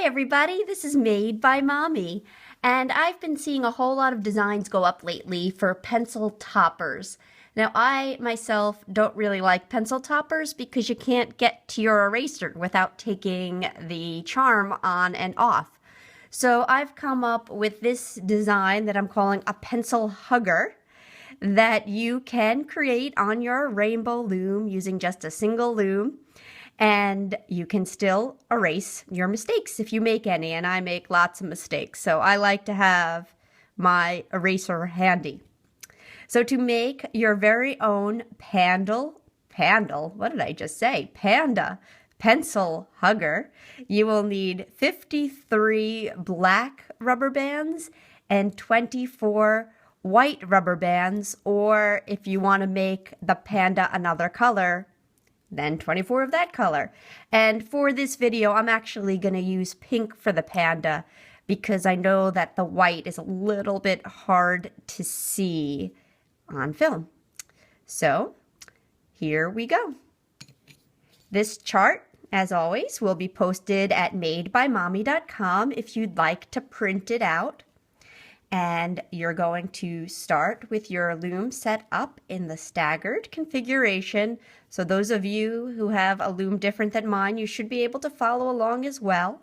everybody, this is Made by Mommy, and I've been seeing a whole lot of designs go up lately for pencil toppers. Now, I myself don't really like pencil toppers because you can't get to your eraser without taking the charm on and off. So I've come up with this design that I'm calling a pencil hugger that you can create on your Rainbow Loom using just a single loom. And you can still erase your mistakes if you make any, and I make lots of mistakes. So I like to have my eraser handy. So to make your very own Panda pencil hugger, you will need 53 black rubber bands and 24 white rubber bands, or if you want to make the panda another color, then 24 of that color. And for this video, I'm actually going to use pink for the panda because I know that the white is a little bit hard to see on film. So here we go. This chart, as always, will be posted at madebymommy.com if you'd like to print it out. And you're going to start with your loom set up in the staggered configuration. So those of you who have a loom different than mine, you should be able to follow along as well,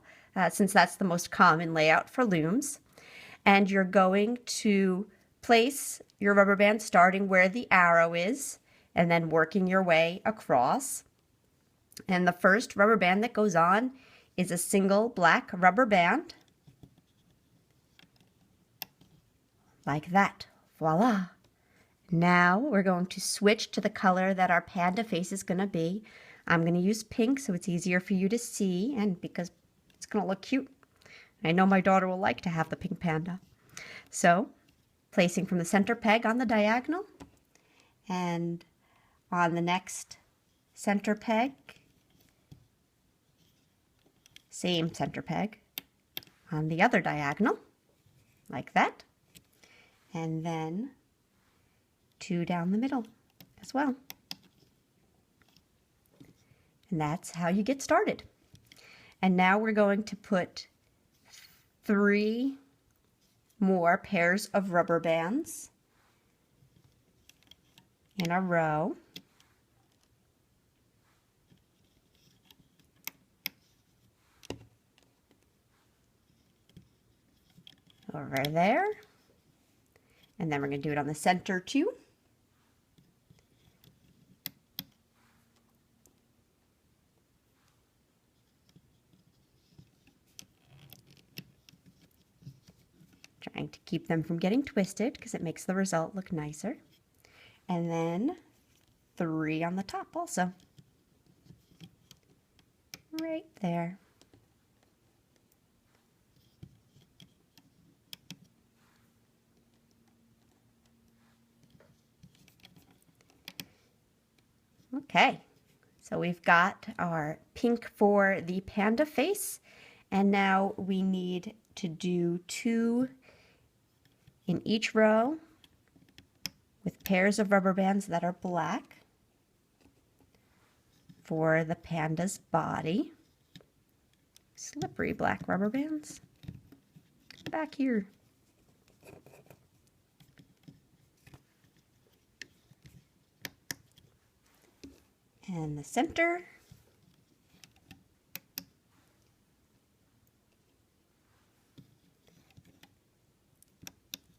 since that's the most common layout for looms. And you're going to place your rubber band starting where the arrow is, and then working your way across. And the first rubber band that goes on is a single black rubber band. Like that. Voila. Now we're going to switch to the color that our panda face is going to be. I'm going to use pink so it's easier for you to see, and because it's going to look cute. I know my daughter will like to have the pink panda. So, placing from the center peg on the diagonal, and on the next center peg, same center peg, on the other diagonal, like that. And then 2 down the middle as well. And that's how you get started. And now we're going to put 3 more pairs of rubber bands in a row. Over there. And then we're going to do it on the center too. Trying to keep them from getting twisted because it makes the result look nicer. And then 3 on the top also. Right there. Okay, so we've got our pink for the panda face, and now we need to do 2 in each row with pairs of rubber bands that are black for the panda's body. Slippery black rubber bands. Back here. And the center.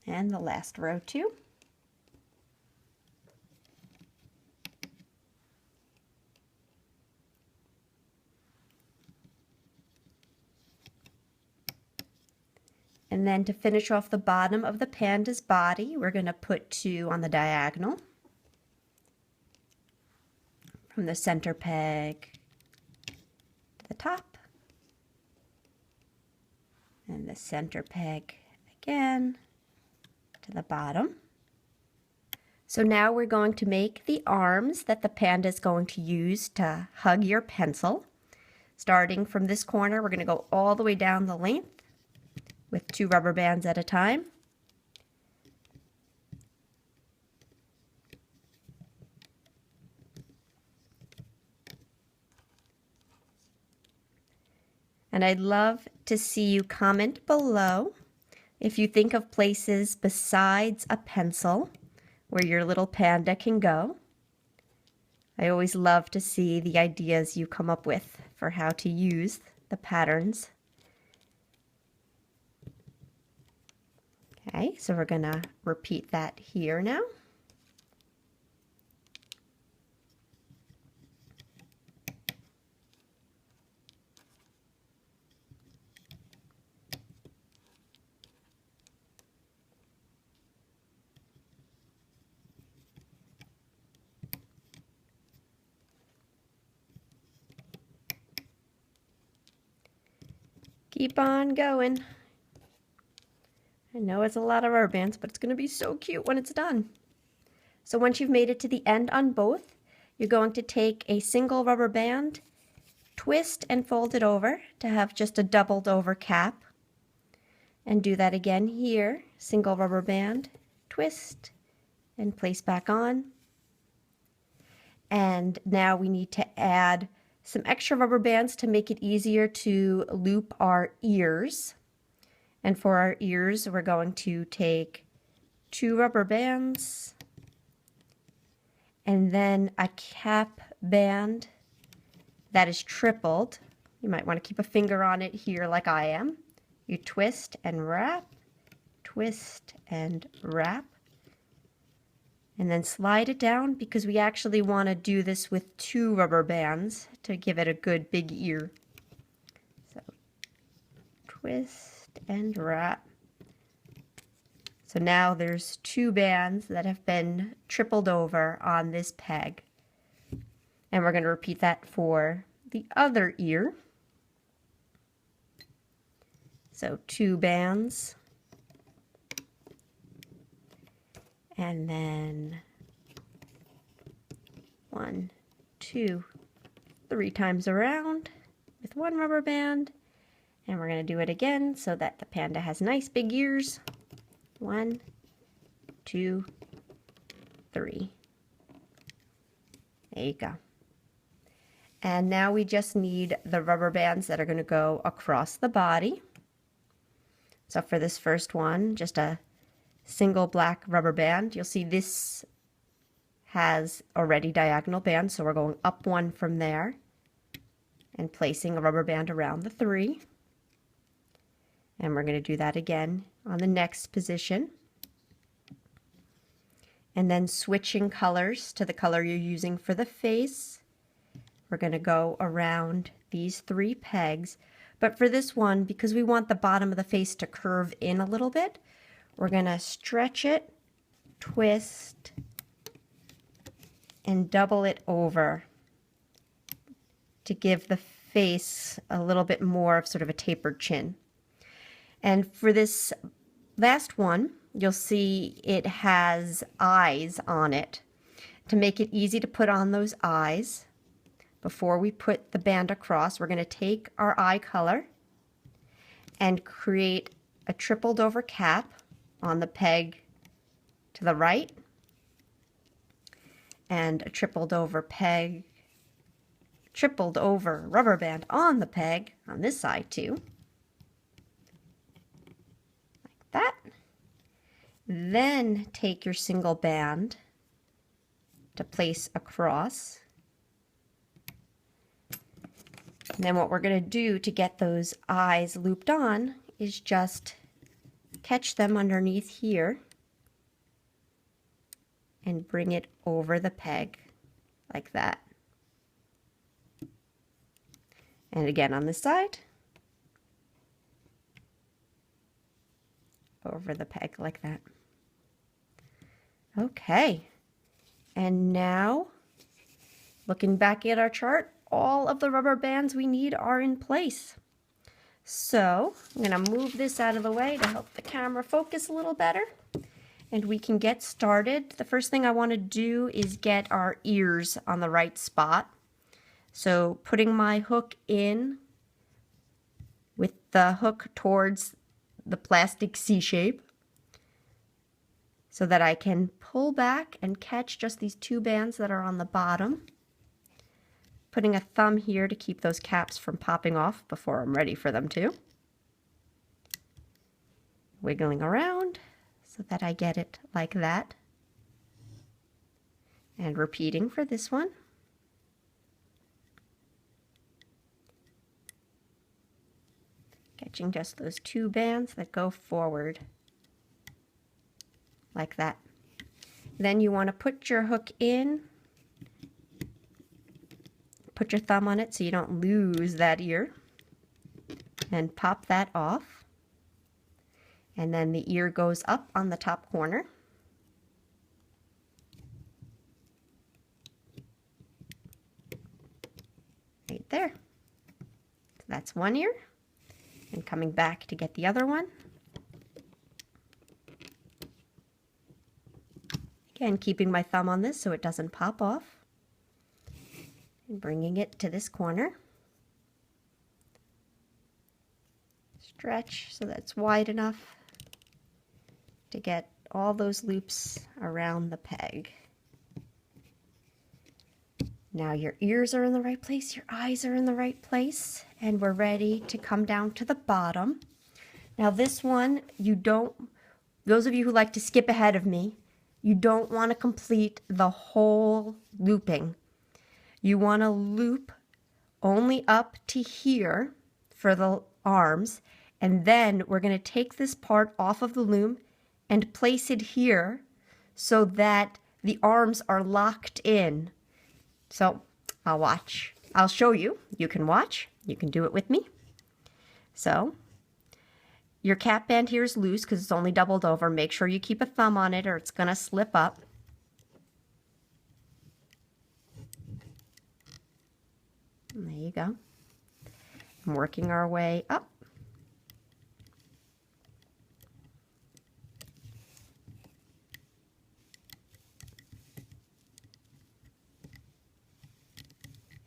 And the last row too. And then to finish off the bottom of the panda's body, we're going to put 2 on the diagonal. From the center peg to the top, and the center peg again to the bottom. So now we're going to make the arms that the panda is going to use to hug your pencil. Starting from this corner, we're going to go all the way down the length with 2 rubber bands at a time. And I'd love to see you comment below if you think of places besides a pencil where your little panda can go. I always love to see the ideas you come up with for how to use the patterns. Okay, so we're going to repeat that here now. Keep on going. I know it's a lot of rubber bands, but it's going to be so cute when it's done. So once you've made it to the end on both, you're going to take a single rubber band, twist and fold it over to have just a doubled over cap. And do that again here. Single rubber band, twist, and place back on. And now we need to add some extra rubber bands to make it easier to loop our ears. And for our ears, we're going to take 2 rubber bands and then a cap band that is tripled. You might want to keep a finger on it here like I am. You twist and wrap, twist and wrap, and then slide it down because we actually want to do this with 2 rubber bands to give it a good big ear. So twist and wrap. So now there's 2 bands that have been tripled over on this peg. And we're going to repeat that for the other ear. So 2 bands. And then 1, 2, 3 times around with 1 rubber band. And we're going to do it again so that the panda has nice big ears. 1, 2, 3. There you go. And now we just need the rubber bands that are going to go across the body. So for this first one, just a single black rubber band. You'll see this has already diagonal bands, so we're going up 1 from there and placing a rubber band around the 3. And we're going to do that again on the next position. And then switching colors to the color you're using for the face. We're going to go around these 3 pegs. But for this one, because we want the bottom of the face to curve in a little bit, we're going to stretch it, twist, and double it over to give the face a little bit more of sort of a tapered chin. And for this last one, you'll see it has eyes on it. To make it easy to put on those eyes, before we put the band across, we're going to take our eye color and create a tripled over cap on the peg to the right and a tripled over rubber band on the peg on this side too. Like that. Then take your single band to place across. And then what we're going to do to get those eyes looped on is just catch them underneath here and bring it over the peg like that. And again on this side, over the peg like that. Okay, and now looking back at our chart, all of the rubber bands we need are in place. So I'm going to move this out of the way to help the camera focus a little better, and we can get started. The first thing I want to do is get our ears on the right spot. So putting my hook in with the hook towards the plastic C shape so that I can pull back and catch just these 2 bands that are on the bottom. putting a thumb here to keep those caps from popping off before I'm ready for them to. Wiggling around so that I get it like that. And repeating for this one. Catching just those two bands that go forward like that. Then you want to put your hook in, put your thumb on it so you don't lose that ear, and pop that off. And then the ear goes up on the top corner. Right there. So that's one ear. And coming back to get the other one. Again, keeping my thumb on this so it doesn't pop off. And bringing it to this corner. Stretch so that's wide enough to get all those loops around the peg. Now your ears are in the right place, your eyes are in the right place, and we're ready to come down to the bottom. Now this one, those of you who like to skip ahead of me, you don't want to complete the whole looping. You want to loop only up to here for the arms, and then we're going to take this part off of the loom and place it here so that the arms are locked in. So I'll show you. You can watch. You can do it with me. So your cap band here is loose because it's only doubled over. Make sure you keep a thumb on it or it's going to slip up. And there you go. And working our way up.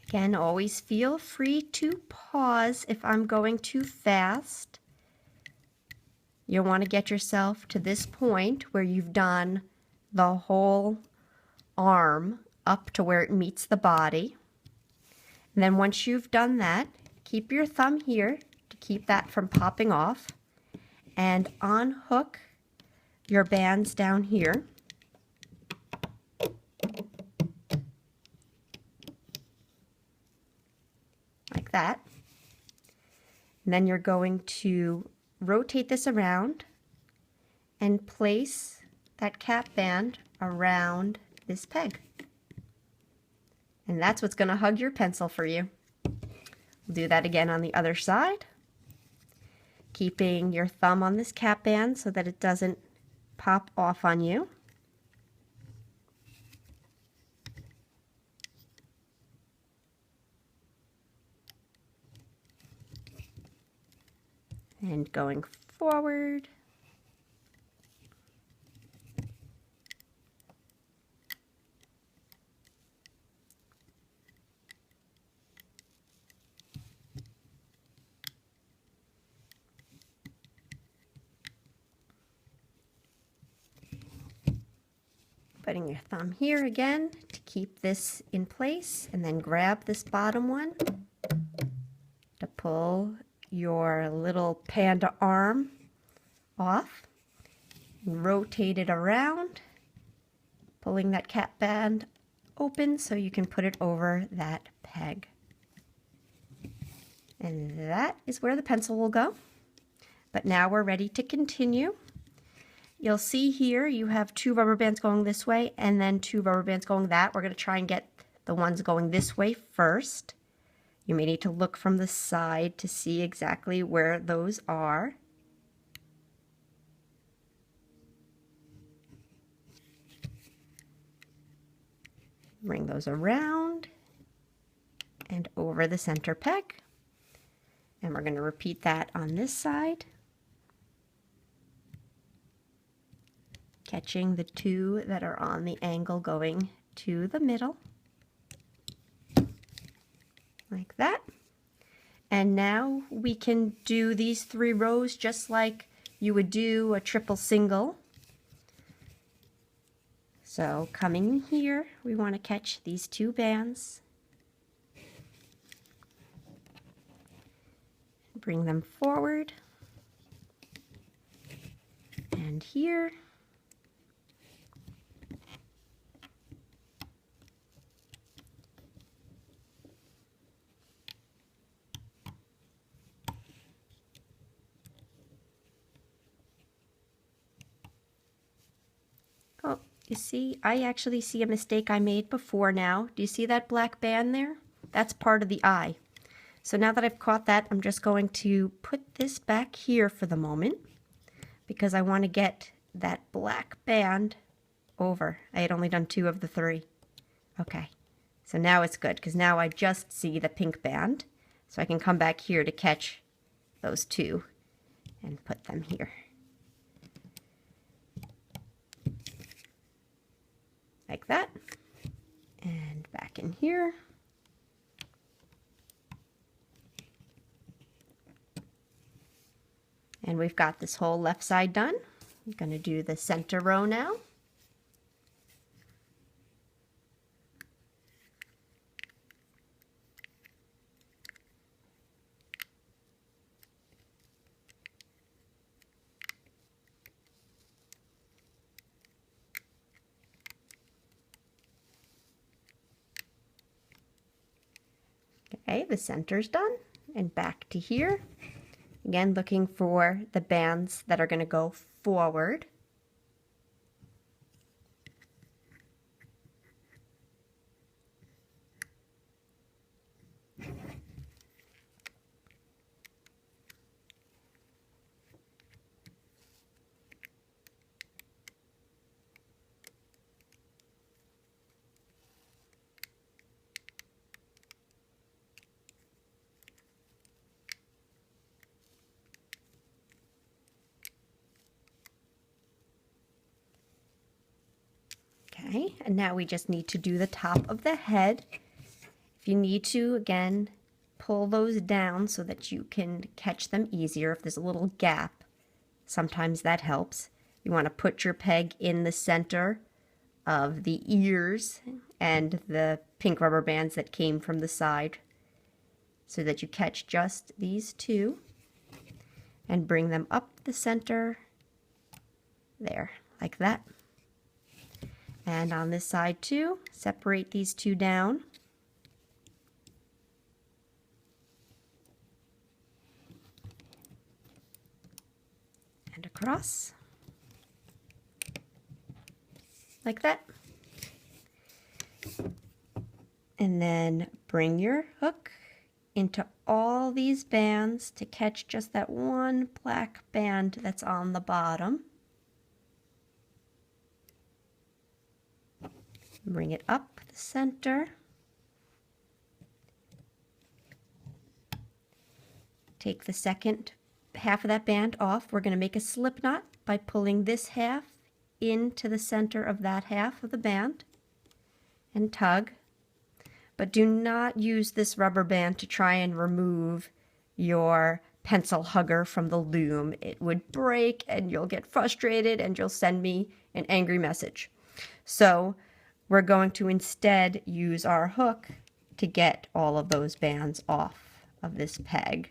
Again, always feel free to pause if I'm going too fast. You'll want to get yourself to this point where you've done the whole arm up to where it meets the body. And then once you've done that, keep your thumb here to keep that from popping off and unhook your bands down here. Like that. And then you're going to rotate this around and place that cap band around this peg. And that's what's going to hug your pencil for you. We'll do that again on the other side. Keeping your thumb on this cap band so that it doesn't pop off on you. And going forward. Putting your thumb here again to keep this in place, and then grab this bottom one to pull your little panda arm off. Rotate it around, pulling that cap band open so you can put it over that peg. And that is where the pencil will go. But now we're ready to continue. You'll see here you have 2 rubber bands going this way and then 2 rubber bands going that. We're going to try and get the ones going this way first. You may need to look from the side to see exactly where those are. Bring those around and over the center peg. And we're going to repeat that on this side. Catching the 2 that are on the angle going to the middle. Like that. And now we can do these 3 rows just like you would do a triple single. So coming here, we want to catch these 2 bands. bring them forward and here. Oh, you see, I actually see a mistake I made before now. Do you see that black band there? That's part of the eye. So now that I've caught that, I'm just going to put this back here for the moment because I want to get that black band over. I had only done 2 of the 3. Okay, so now it's good because now I just see the pink band. So I can come back here to catch those 2 and put them here. Like that. And back in here. And we've got this whole left side done. I'm going to do the center row now. Okay, the center's done. And back to here. Again, looking for the bands that are going to go forward. Okay, and now we just need to do the top of the head. If you need to, again, pull those down so that you can catch them easier. If there's a little gap, sometimes that helps. You want to put your peg in the center of the ears and the pink rubber bands that came from the side so that you catch just these 2 and bring them up the center there, like that. And on this side too, separate these 2 down. And across. Like that. And then bring your hook into all these bands to catch just that one black band that's on the bottom. Bring it up the center. Take the second half of that band off. We're going to make a slip knot by pulling this half into the center of that half of the band and tug. But do not use this rubber band to try and remove your pencil hugger from the loom. It would break and you'll get frustrated and you'll send me an angry message. So we're going to instead use our hook to get all of those bands off of this peg.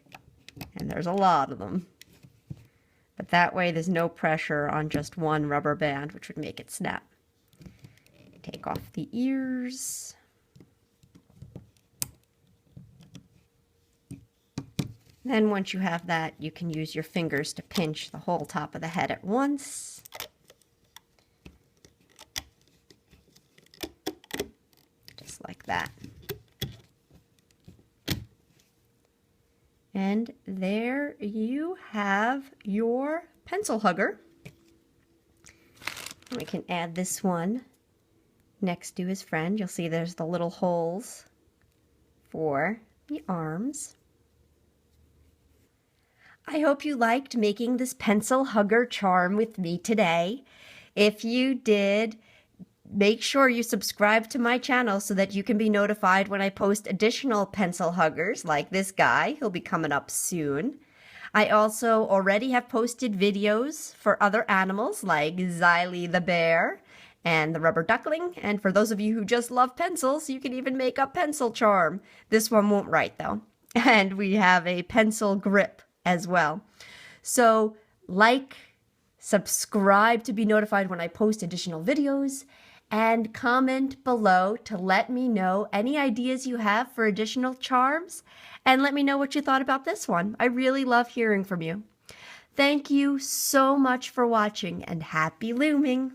And there's a lot of them. But that way there's no pressure on just one rubber band, which would make it snap. Take off the ears. Then once you have that, you can use your fingers to pinch the whole top of the head at once. Like that. And there you have your pencil hugger. We can add this one next to his friend. You'll see there's the little holes for the arms. I hope you liked making this pencil hugger charm with me today. If you did, make sure you subscribe to my channel so that you can be notified when I post additional pencil huggers like this guy. He'll be coming up soon. I also already have posted videos for other animals like Xylee the bear and the rubber duckling. And for those of you who just love pencils, you can even make a pencil charm. This one won't write though. And we have a pencil grip as well. So like, subscribe to be notified when I post additional videos, and comment below to let me know any ideas you have for additional charms, and let me know what you thought about this one. I really love hearing from you. Thank you so much for watching, and happy looming!